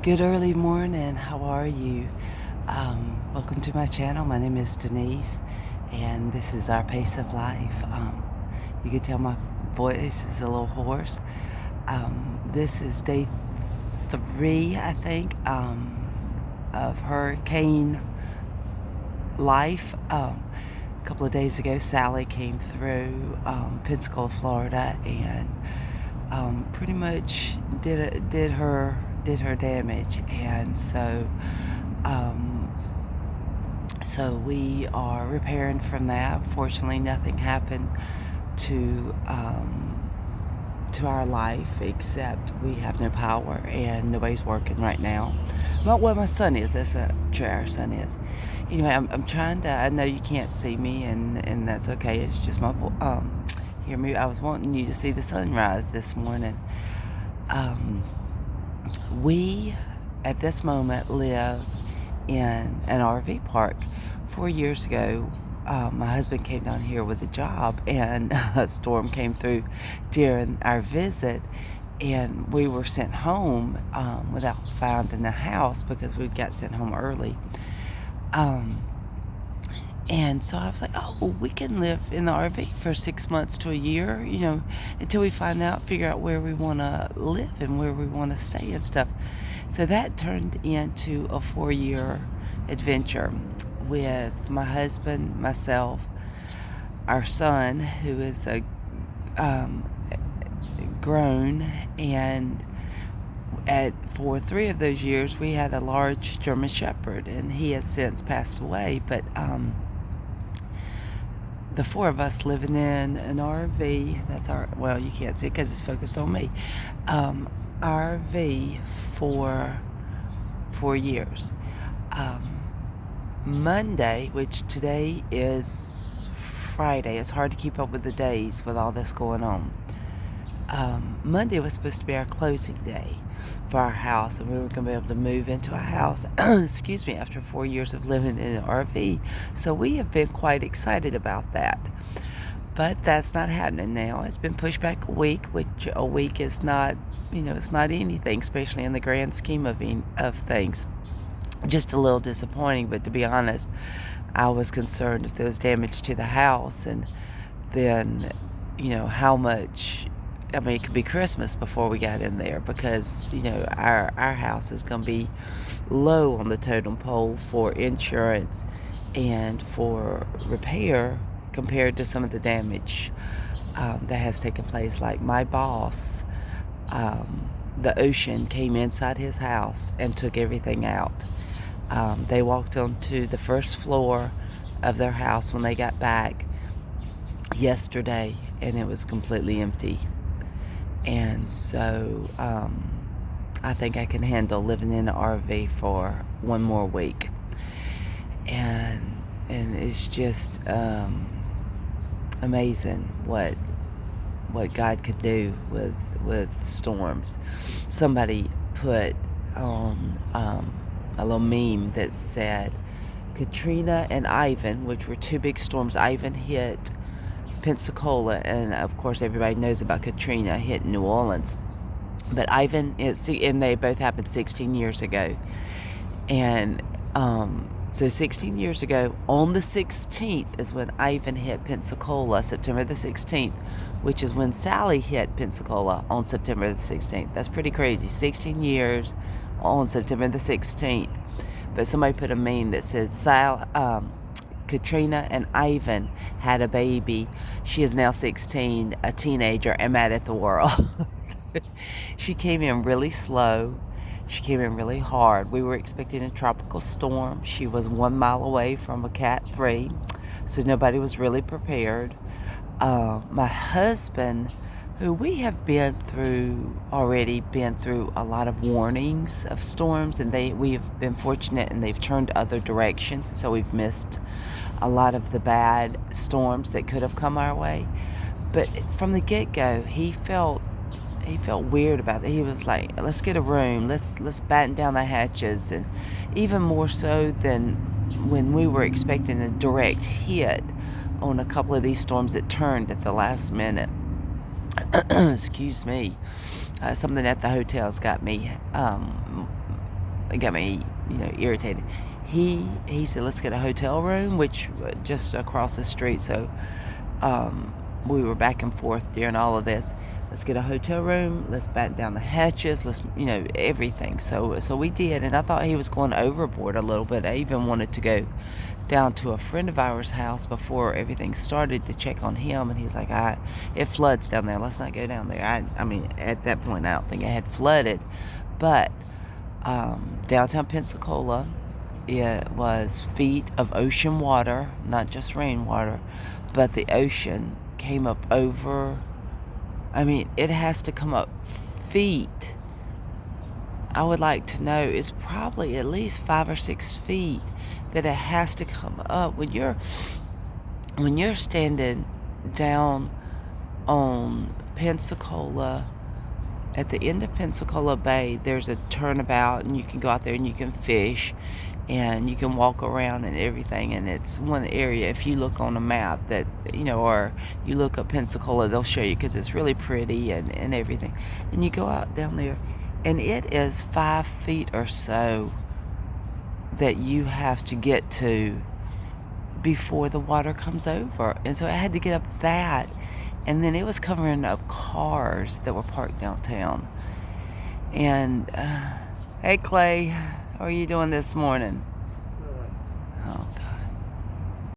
Good early morning. How are you? Welcome to my channel. My name is Denise, and this is our pace of life. You can tell my voice is a little hoarse. This is day 3, I think, of hurricane life. A couple of days ago, Sally came through Pensacola, Florida, and pretty much did her damage, and so we are repairing from that. Fortunately, nothing happened to our life, except we have no power and nobody's working right now. Not where my son is. That's where our son is. Anyway, I'm trying to. I know you can't see me, and that's okay. It's just my hear me. I was wanting you to see the sunrise this morning. We, at this moment, live in an RV park. 4 years ago, my husband came down here with a job, and a storm came through during our visit, and we were sent home without finding a house because we got sent home early. And so I was like, oh, we can live in the RV for 6 months to a year, until we figure out where we want to live and where we want to stay and stuff. So that turned into a 4-year adventure with my husband, myself, our son, who is grown, and for 3 of those years we had a large German Shepherd, and he has since passed away. But the 4 of us living in an RV, well, you can't see it because it's focused on me, RV for 4 years. Monday, which today is Friday, it's hard to keep up with the days with all this going on. Monday was supposed to be our closing day for our house, and we were going to be able to move into a house excuse me, after 4 years of living in an RV. So we have been quite excited about that, but that's not happening now. It's been pushed back a week, which a week is not, it's not anything, especially in the grand scheme of things. Just a little disappointing, but to be honest, I was concerned if there was damage to the house, and then how much. I mean, it could be Christmas before we got in there, because our house is going to be low on the totem pole for insurance and for repair compared to some of the damage that has taken place. Like my boss, the ocean came inside his house and took everything out. They walked onto the first floor of their house when they got back yesterday, and it was completely empty. And so I think I can handle living in an RV for 1 more week. And it's just amazing what God could do with storms. Somebody put on a little meme that said Katrina and Ivan, which were 2 big storms. Ivan hit Pensacola, and of course everybody knows about Katrina hitting New Orleans. But Ivan, and they both happened 16 years ago. And so 16 years ago, on the 16th is when Ivan hit Pensacola, September the 16th, which is when Sally hit Pensacola on September the 16th. That's pretty crazy. 16 years on September the 16th. But somebody put a meme that says Katrina and Ivan had a baby. She is now 16, a teenager, and mad at the world. She came in really slow. She came in really hard. We were expecting a tropical storm. She was 1 mile away from a Cat 3, so nobody was really prepared. My husband, who we have been through a lot of warnings of storms, and we have been fortunate, and they've turned other directions, and so we've missed a lot of the bad storms that could have come our way. But from the get-go, he felt weird about it. He was like, let's get a room, let's batten down the hatches. And even more so than when we were expecting a direct hit on a couple of these storms that turned at the last minute. Excuse me. Something at the hotel's got me it got me, irritated. He said, let's get a hotel room, which just across the street. So we were back and forth during all of this. Let's get a hotel room. Let's batten down the hatches. Let's, everything. So we did, and I thought he was going overboard a little bit. I even wanted to go down to a friend of ours' house before everything started to check on him, and he was like, it floods down there. Let's not go down there. I mean, at that point, I don't think it had flooded, but downtown Pensacola, it was feet of ocean water, not just rainwater, but the ocean came up over. I mean, it has to come up feet. I would like to know, it's probably at least 5 or 6 feet that it has to come up. When you're standing down on Pensacola, at the end of Pensacola Bay, there's a turnabout, and you can go out there and you can fish, and you can walk around and everything. And it's one area, if you look on a map that, or you look up Pensacola, they'll show you, because it's really pretty and everything. And you go out down there, and it is 5 feet or so that you have to get to before the water comes over. And so I had to get up that, and then it was covering up cars that were parked downtown. And hey, Clay, how are you doing this morning? Oh,